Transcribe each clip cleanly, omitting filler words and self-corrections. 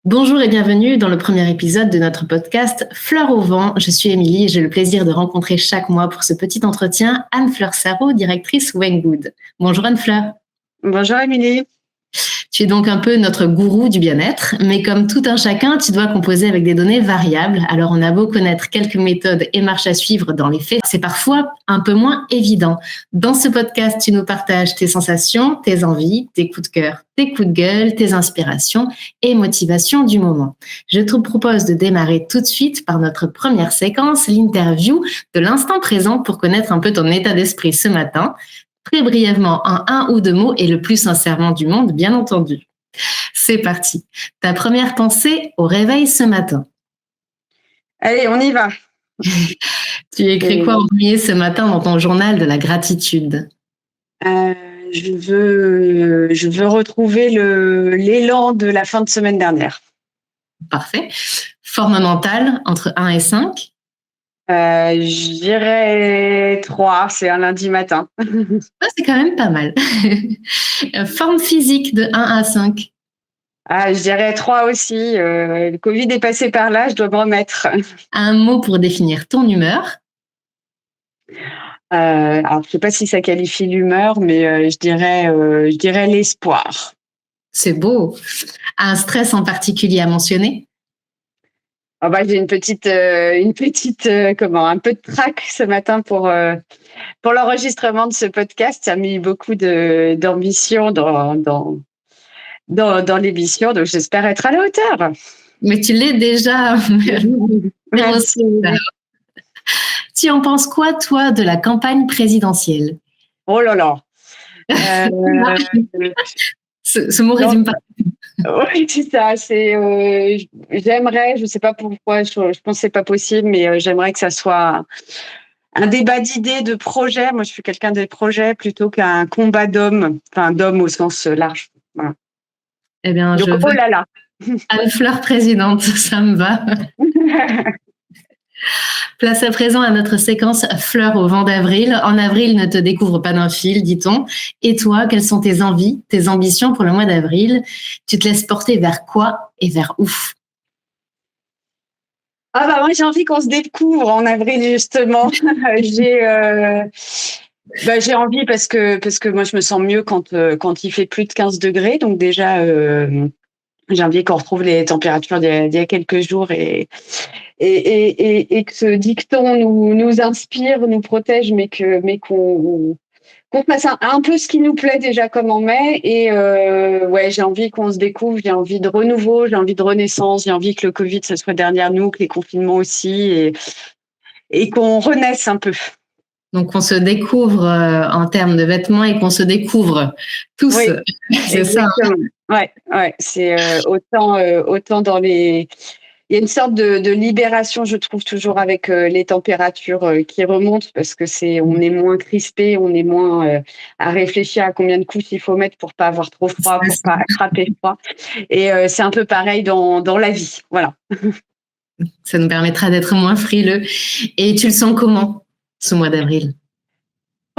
Bonjour et bienvenue dans le premier épisode de notre podcast Fleurs au vent. Je suis Émilie et j'ai le plaisir de rencontrer chaque mois pour ce petit entretien Anne-Fleur Sarraud, directrice Wenggood. Bonjour Anne-Fleur. Bonjour Émilie. Tu es donc un peu notre gourou du bien-être, mais comme tout un chacun, tu dois composer avec des données variables. Alors on a beau connaître quelques méthodes et marches à suivre dans les faits, c'est parfois un peu moins évident. Dans ce podcast, tu nous partages tes sensations, tes envies, tes coups de cœur, tes coups de gueule, tes inspirations et motivations du moment. Je te propose de démarrer tout de suite par notre première séquence, l'interview de l'instant présent pour connaître un peu ton état d'esprit ce matin. Très brièvement, en un ou deux mots et le plus sincèrement du monde, bien entendu. C'est parti. Ta première pensée au réveil ce matin. Allez, on y va. Tu écris quoi en premier ce matin dans ton journal de la gratitude? Je veux retrouver l'élan de la fin de semaine dernière. Parfait. Forme mentale entre 1 et 5? Je dirais 3, c'est un lundi matin. C'est quand même pas mal. Forme physique de 1 à 5? Je dirais 3 aussi. Le Covid est passé par là, je dois me remettre. Un mot pour définir ton humeur? Alors, je ne sais pas si ça qualifie l'humeur, mais je dirais l'espoir. C'est beau. Un stress en particulier à mentionner? J'ai un peu de trac ce matin pour l'enregistrement de ce podcast. Ça a mis beaucoup d'ambition dans l'émission, donc j'espère être à la hauteur. Mais tu l'es déjà. Merci. Tu en penses quoi, toi, de la campagne présidentielle? Oh là là. Ce mot résume pas. Oui, c'est ça. J'aimerais, je ne sais pas pourquoi, je pense que c'est pas possible, mais j'aimerais que ça soit un débat d'idées, de projets. Moi, je suis quelqu'un des projets plutôt qu'un combat d'hommes, enfin d'hommes au sens large. Voilà. Eh bien, donc, oh là là. Anne-Fleur présidente, ça me va. Place à présent à notre séquence Fleurs au vent d'avril. En avril, ne te découvre pas d'un fil, dit-on. Et toi, quelles sont tes envies, tes ambitions pour le mois d'avril? Tu te laisses porter vers quoi et vers où? Moi, j'ai envie qu'on se découvre en avril, justement. J'ai envie parce que moi, je me sens mieux quand il fait plus de 15 degrés. Donc déjà, j'ai envie qu'on retrouve les températures d'il y a quelques jours et que ce dicton nous inspire, nous protège, mais qu'on fasse un peu ce qui nous plaît déjà comme en mai. Et j'ai envie qu'on se découvre, j'ai envie de renouveau, j'ai envie de renaissance, j'ai envie que le Covid, ça soit derrière nous, que les confinements aussi, et qu'on renaisse un peu. Donc, on se découvre en termes de vêtements et qu'on se découvre tous. Oui, c'est exactement. Ça. Ouais, c'est autant dans les. Il y a une sorte de libération, je trouve, toujours avec les températures qui remontent parce que on est moins crispé, on est moins à réfléchir à combien de couches il faut mettre pour pas avoir trop froid, pour pas attraper froid. Et c'est un peu pareil dans la vie, voilà. Ça nous permettra d'être moins frileux. Et tu le sens comment, ce mois d'avril?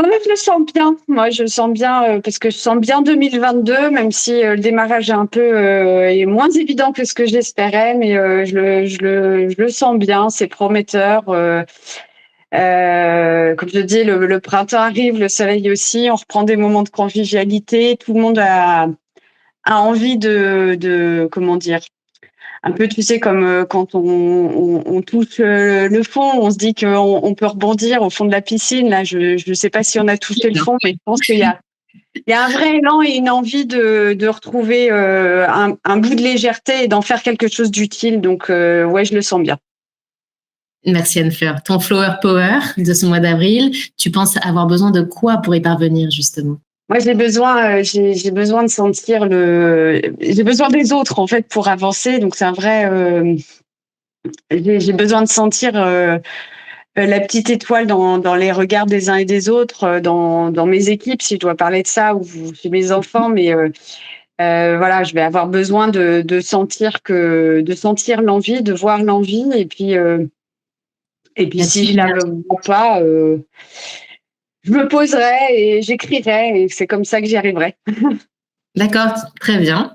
Je le sens bien. Moi, je le sens bien parce que je sens bien 2022, même si le démarrage est moins évident que ce que j'espérais, mais je le sens bien. C'est prometteur. Comme je dis, le printemps arrive, le soleil aussi. On reprend des moments de convivialité. Tout le monde a envie de comment dire. Un peu, tu sais, comme quand on touche le fond, on se dit qu'on peut rebondir au fond de la piscine. Là, je ne sais pas si on a touché le fond, mais je pense qu'il y a un vrai élan et une envie de retrouver un bout de légèreté et d'en faire quelque chose d'utile. Donc, je le sens bien. Merci Anne-Fleur. Ton flower power de ce mois d'avril, tu penses avoir besoin de quoi pour y parvenir, justement? Moi, j'ai besoin de sentir j'ai besoin des autres, en fait, pour avancer. Donc, c'est un vrai, j'ai besoin de sentir la petite étoile dans les regards des uns et des autres, dans mes équipes, si je dois parler de ça, ou chez mes enfants. Mais voilà, je vais avoir besoin de sentir l'envie, de voir l'envie. Et puis si je la vois pas, je me poserai et j'écrirai. Et c'est comme ça que j'y arriverai. D'accord, très bien.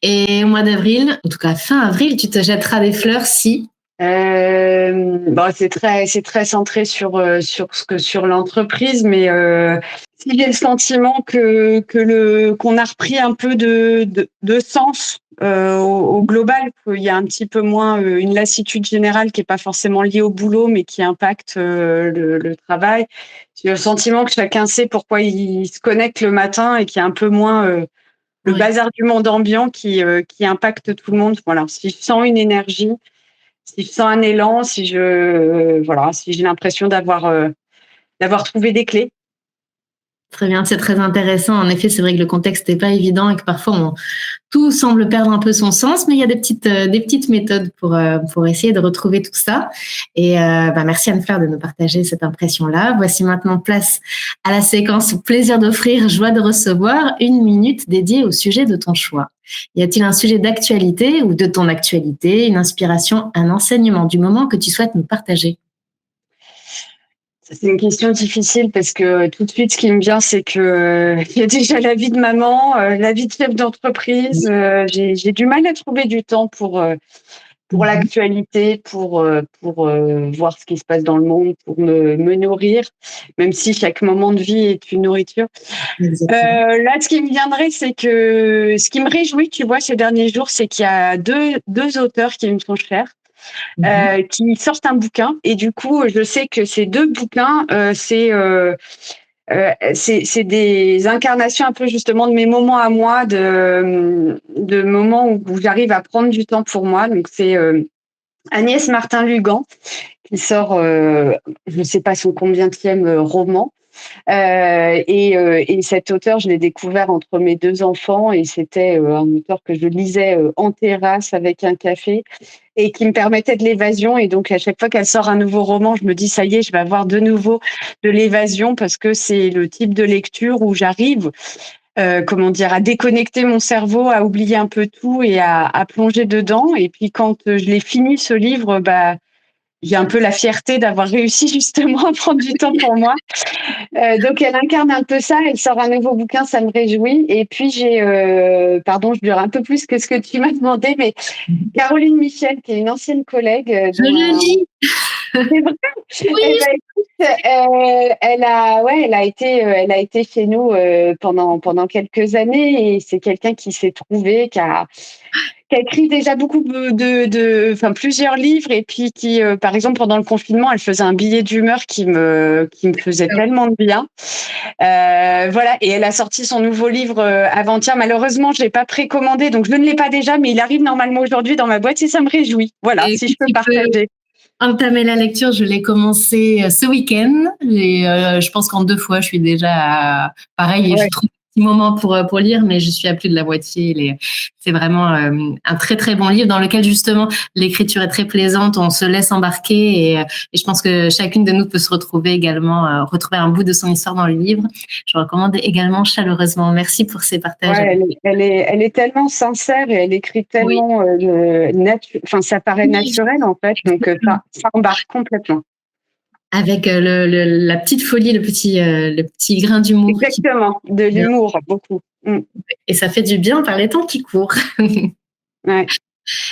Et au mois d'avril, en tout cas fin avril, tu te jetteras des fleurs si… C'est très centré sur l'entreprise, mais si j'ai le sentiment qu'on a repris un peu de sens au global, qu'il y a un petit peu moins une lassitude générale qui est pas forcément liée au boulot, mais qui impacte le travail. J'ai le sentiment que chacun sait pourquoi il se connecte le matin et qu'il y a un peu moins le Oui. bazar du monde ambiant qui impacte tout le monde. Voilà, si je sens une énergie, si je sens un élan, si j'ai l'impression d'avoir trouvé des clés. Très bien, c'est très intéressant. En effet, c'est vrai que le contexte n'est pas évident et que parfois tout semble perdre un peu son sens, mais il y a des petites méthodes pour essayer de retrouver tout ça. Et merci Anne-Fleur de nous partager cette impression-là. Voici maintenant place à la séquence plaisir d'offrir, joie de recevoir, 1 minute dédiée au sujet de ton choix. Y a-t-il un sujet d'actualité ou de ton actualité, une inspiration, un enseignement du moment que tu souhaites nous partager? C'est une question difficile parce que tout de suite, ce qui me vient, c'est que il y a déjà la vie de maman, la vie de chef d'entreprise. J'ai du mal à trouver du temps pour l'actualité, pour voir ce qui se passe dans le monde, pour me nourrir, même si chaque moment de vie est une nourriture. Exactement. Là, ce qui me viendrait, c'est que ce qui me réjouit, tu vois, ces derniers jours, c'est qu'il y a deux auteurs qui me sont chers, qui sortent un bouquin. Et du coup, je sais que ces deux bouquins, c'est des incarnations un peu justement de mes moments à moi, de moments où j'arrive à prendre du temps pour moi. Donc, c'est Agnès Martin-Lugan qui sort, je ne sais pas son combienième roman. Et cet auteur, je l'ai découvert entre mes deux enfants et c'était un auteur que je lisais en terrasse avec un café et qui me permettait de l'évasion. Et donc, à chaque fois qu'elle sort un nouveau roman, je me dis, ça y est, je vais avoir de nouveau de l'évasion parce que c'est le type de lecture où j'arrive, à déconnecter mon cerveau, à oublier un peu tout et à plonger dedans. Et puis, quand je l'ai fini, ce livre, j'ai un peu la fierté d'avoir réussi justement à prendre du temps pour moi. Donc, elle incarne un peu ça. Elle sort un nouveau bouquin, ça me réjouit. Et puis, je dure un peu plus que ce que tu m'as demandé, mais Caroline Michel, qui est une ancienne collègue. Je le lis. C'est vrai. Oui. Eh ben, écoute, elle a été chez nous pendant quelques années et c'est quelqu'un qui s'est trouvé, qui a écrit déjà beaucoup plusieurs livres et puis qui, par exemple, pendant le confinement, elle faisait un billet d'humeur qui me faisait tellement de bien. Voilà, et elle a sorti son nouveau livre avant-hier. Malheureusement, je l'ai pas précommandé, donc je ne l'ai pas déjà, mais il arrive normalement aujourd'hui dans ma boîte et ça me réjouit. Voilà, Et si je peux partager. Entamer la lecture, je l'ai commencé ce week-end et je pense qu'en 2 fois, je suis déjà pareil et Ouais. je trouve un petit moment pour lire, mais je suis à plus de la moitié. C'est vraiment un très très bon livre dans lequel justement l'écriture est très plaisante, on se laisse embarquer et je pense que chacune de nous peut se retrouver également, retrouver un bout de son histoire dans le livre. Je recommande également chaleureusement. Merci pour ces partages. Ouais, elle est tellement sincère et elle écrit Oui. tellement ça paraît naturel en fait, donc ça embarque complètement. Avec la petite folie, le petit grain d'humour. Exactement, de l'humour, beaucoup. Et ça fait du bien par les temps qui courent. Ouais.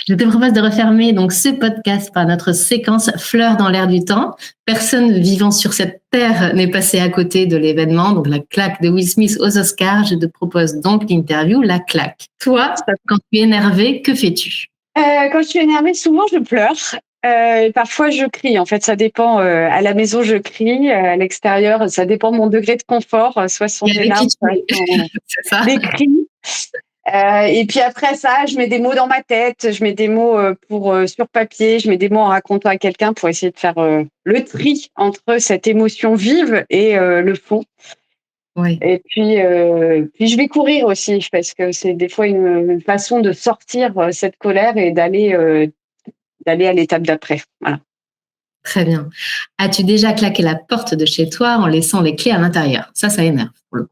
Je te propose de refermer donc ce podcast par notre séquence Fleurs dans l'air du temps. Personne vivant sur cette terre n'est passé à côté de l'événement, donc la claque de Will Smith aux Oscars. Je te propose donc l'interview La claque. Toi, quand tu es énervé, que fais-tu? Quand je suis énervée, souvent je pleure. Parfois je crie. En fait, ça dépend. À la maison, je crie. À l'extérieur, ça dépend de mon degré de confort. Soit ce sont des larmes, soit ce sont C'est ça. des cris. Et puis après ça, je mets des mots dans ma tête, je mets des mots sur papier, je mets des mots en racontant à quelqu'un pour essayer de faire le tri entre cette émotion vive et le fond. Oui. Et puis je vais courir aussi parce que c'est des fois une façon de sortir cette colère et d'aller à l'étape d'après. Voilà. Très bien. As-tu déjà claqué la porte de chez toi en laissant les clés à l'intérieur? Ça énerve pour le coup.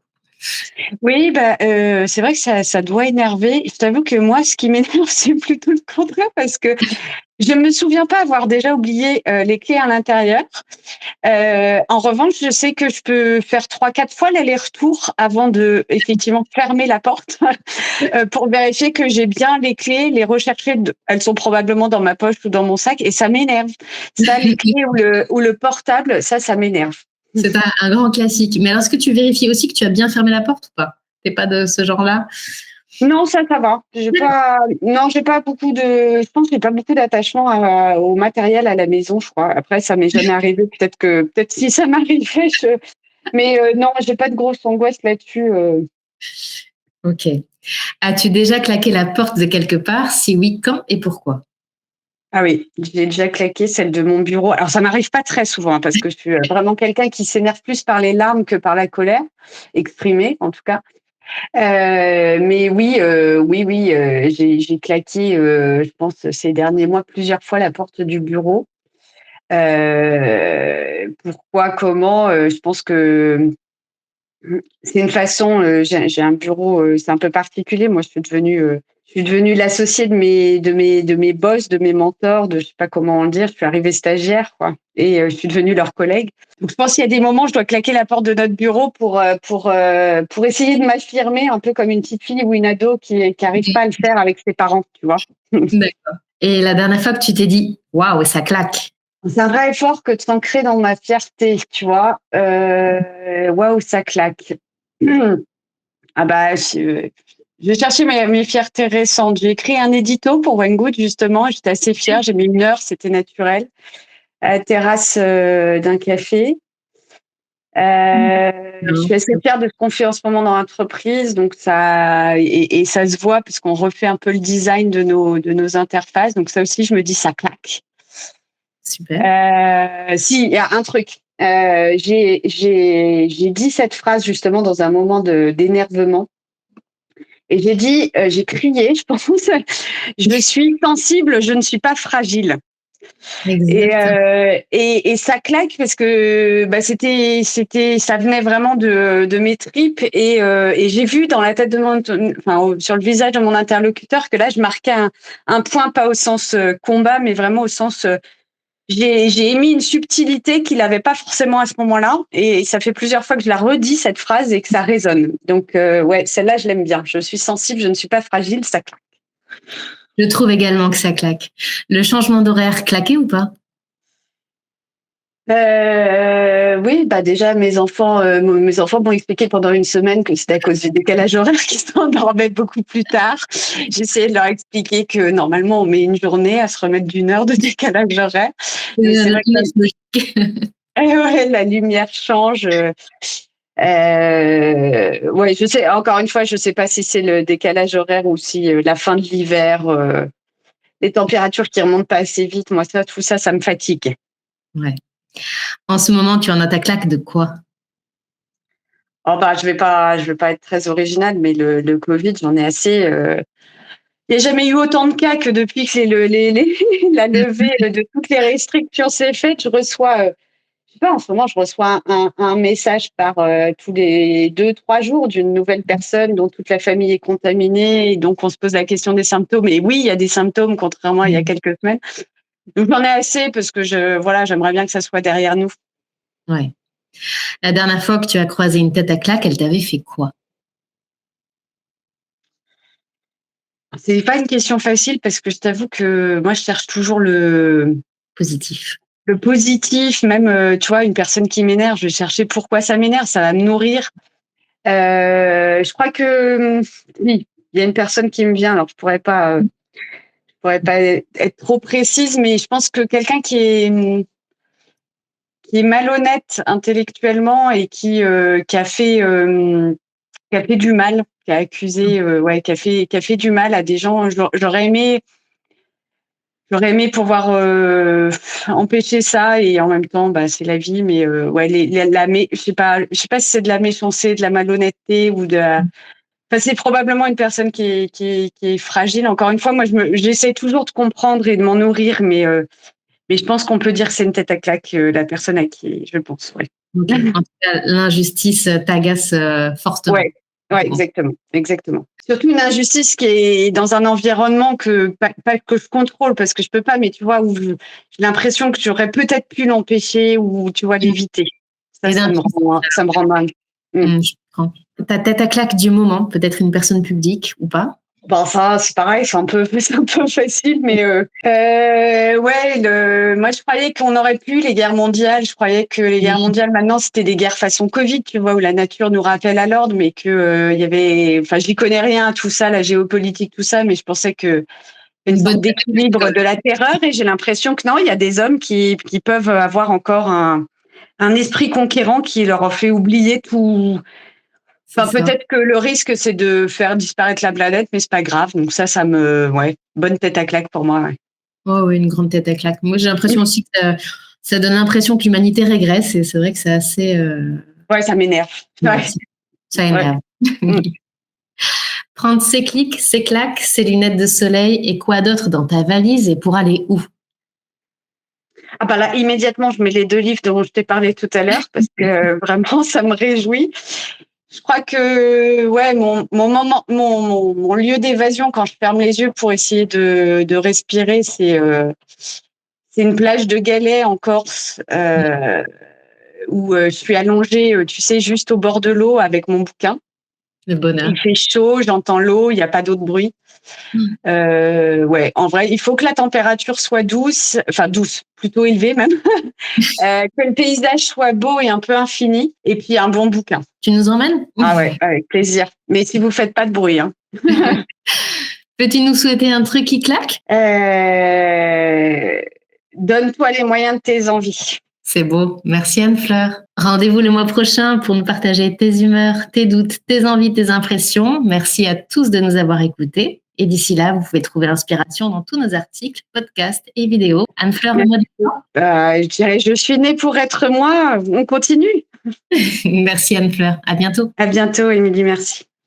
Oui, c'est vrai que ça doit énerver. Je t'avoue que moi, ce qui m'énerve, c'est plutôt le contraire parce parce que je me souviens pas avoir déjà oublié les clés à l'intérieur. En revanche, je sais que je peux faire 3-4 fois l'aller-retour avant de effectivement fermer la porte pour vérifier que j'ai bien les clés, les rechercher. Elles sont probablement dans ma poche ou dans mon sac et ça m'énerve. Ça, les clés ou le portable, ça m'énerve. C'est un grand classique. Mais alors, est-ce que tu vérifies aussi que tu as bien fermé la porte ou pas? T'es pas de ce genre-là? Non, ça va. J'ai pas beaucoup de. Je pense que j'ai pas beaucoup d'attachement au matériel à la maison, je crois. Après, ça m'est jamais arrivé. Peut-être si ça m'arrivait, mais non, j'ai pas de grosse angoisse là-dessus. Ok. As-tu déjà claqué la porte de quelque part? Si oui, quand et pourquoi? Ah oui, j'ai déjà claqué celle de mon bureau. Alors, ça m'arrive pas très souvent hein, parce que je suis vraiment quelqu'un qui s'énerve plus par les larmes que par la colère, exprimée en tout cas. Mais oui, j'ai claqué, je pense ces derniers mois plusieurs fois la porte du bureau. Pourquoi, comment? Je pense que c'est une façon. J'ai un bureau, c'est un peu particulier. Moi, je suis devenue l'associée de mes boss, de mes mentors, de je sais pas comment le dire. Je suis arrivée stagiaire, quoi, et je suis devenue leur collègue. Donc, je pense qu'il y a des moments où je dois claquer la porte de notre bureau pour essayer de m'affirmer, un peu comme une petite fille ou une ado qui arrive pas à le faire avec ses parents, tu vois. D'accord. Et la dernière fois que tu t'es dit, waouh, ça claque. C'est un vrai effort que de s'ancrer dans ma fierté, tu vois. Waouh, ça claque. Ah bah, je vais chercher mes fiertés récentes. J'ai écrit un édito pour Wengood, justement. J'étais assez fière. J'ai mis 1 heure, c'était naturel, à la terrasse d'un café. Je suis assez fière de ce qu'on fait en ce moment dans l'entreprise. Donc et ça se voit puisqu'on refait un peu le design de nos interfaces. Donc ça aussi, je me dis, ça claque. Super. Si, il y a un truc. J'ai dit cette phrase justement dans un moment d'énervement. Et j'ai crié, je pense, je suis sensible, je ne suis pas fragile. Et ça claque parce que bah, ça venait vraiment de mes tripes et j'ai vu dans la tête sur le visage de mon interlocuteur que là je marquais un point, pas au sens combat, mais vraiment au sens j'ai émis une subtilité qu'il n'avait pas forcément à ce moment-là, et ça fait plusieurs fois que je la redis cette phrase et que ça résonne. Donc ouais, celle-là je l'aime bien. Je suis sensible, je ne suis pas fragile, ça claque. Je trouve également que ça claque. Le changement d'horaire, claqué ou pas? Oui, bah déjà mes enfants m'ont expliqué pendant une semaine que c'était à cause du décalage horaire qu'ils s'endormaient beaucoup plus tard. J'essayais de leur expliquer que normalement on met une journée à se remettre d'1 heure de décalage horaire. Mais c'est vrai que ouais, la lumière change. Ouais, je sais. Encore une fois, je sais pas si c'est le décalage horaire ou si la fin de l'hiver, les températures qui remontent pas assez vite. Moi, tout ça, ça me fatigue. Ouais. En ce moment, tu en as ta claque de quoi? Oh bah, je vais pas être très originale, mais le Covid, j'en ai assez. Il n'y a jamais eu autant de cas que depuis que la levée de toutes les restrictions s'est faite. Je reçois, je sais pas, en ce moment, je reçois un message par tous les 2-3 jours d'une nouvelle personne dont toute la famille est contaminée, et donc on se pose la question des symptômes. Et oui, il y a des symptômes, contrairement à il y a quelques semaines. Donc j'en ai assez parce que j'aimerais bien que ça soit derrière nous. Ouais. La dernière fois que tu as croisé une tête à claque, elle t'avait fait quoi? C'est pas une question facile parce que je t'avoue que moi, je cherche toujours le positif. Le positif, même, tu vois, une personne qui m'énerve, je vais chercher pourquoi ça m'énerve, ça va me nourrir. Je crois que oui, il y a une personne qui me vient. Alors, je pourrais pas être trop précise, mais je pense que quelqu'un qui est malhonnête intellectuellement et qui a fait du mal, qui a accusé, qui a fait du mal à des gens. J'aurais aimé pouvoir empêcher ça, et en même temps, bah, c'est la vie. Mais ouais, je sais pas si c'est de la méchanceté, de la malhonnêteté ou enfin, c'est probablement une personne qui est fragile. Encore une fois, moi, j'essaie toujours de comprendre et de m'en nourrir, mais je pense qu'on peut dire que c'est une tête à claque, la personne à qui je pense. Ouais. Okay. En tout cas, l'injustice t'agace fortement. Ouais, exactement. surtout une injustice qui est dans un environnement pas que je contrôle parce que je peux pas, mais tu vois, où j'ai l'impression que j'aurais peut-être pu l'empêcher ou tu vois l'éviter. Ça me rend mal. Je comprends. Ta tête à claque du moment, peut-être une personne publique ou pas? Bon, ça, c'est pareil, c'est un peu facile, mais moi, je croyais qu'on aurait plus les guerres mondiales. Je croyais que les guerres mondiales, maintenant, c'était des guerres façon Covid, tu vois, où la nature nous rappelle à l'ordre, mais que il y avait, enfin, j'y connais rien, tout ça, la géopolitique, tout ça, mais je pensais que une sorte d'équilibre de la terreur, et j'ai l'impression que non, il y a des hommes qui peuvent avoir encore un esprit conquérant qui leur a fait oublier tout. Enfin, peut-être que le risque, c'est de faire disparaître la planète, mais c'est pas grave. Donc bonne tête à claque pour moi. Ouais. Oh oui, une grande tête à claque. Moi, j'ai l'impression aussi que ça donne l'impression que l'humanité régresse et c'est vrai que c'est assez... Ouais, ça m'énerve. Ouais. Ça énerve. Ouais. Prendre ses clics, ses claques, ses lunettes de soleil et quoi d'autre dans ta valise et pour aller où? Ah bah là, immédiatement, je mets les 2 livres dont je t'ai parlé tout à l'heure parce que vraiment, ça me réjouit. Je crois que mon lieu d'évasion quand je ferme les yeux pour essayer de respirer, c'est une plage de galets en Corse où je suis allongée, tu sais, juste au bord de l'eau avec mon bouquin. Le bonheur. Il fait chaud, j'entends l'eau, il n'y a pas d'autre bruit. En vrai, il faut que la température soit douce, plutôt élevée même, que le paysage soit beau et un peu infini, et puis un bon bouquin. Tu nous emmènes? Ah ouais, avec plaisir. Mais si vous faites pas de bruit, hein. Peux-tu nous souhaiter un truc qui claque? Donne-toi les moyens de tes envies. C'est beau. Merci Anne-Fleur. Rendez-vous le mois prochain pour nous partager tes humeurs, tes doutes, tes envies, tes impressions. Merci à tous de nous avoir écoutés. Et d'ici là, vous pouvez trouver l'inspiration dans tous nos articles, podcasts et vidéos. Anne-Fleur, le mot de fin. Je dirais, je suis née pour être moi. On continue. Merci Anne-Fleur. À bientôt. À bientôt, Émilie. Merci.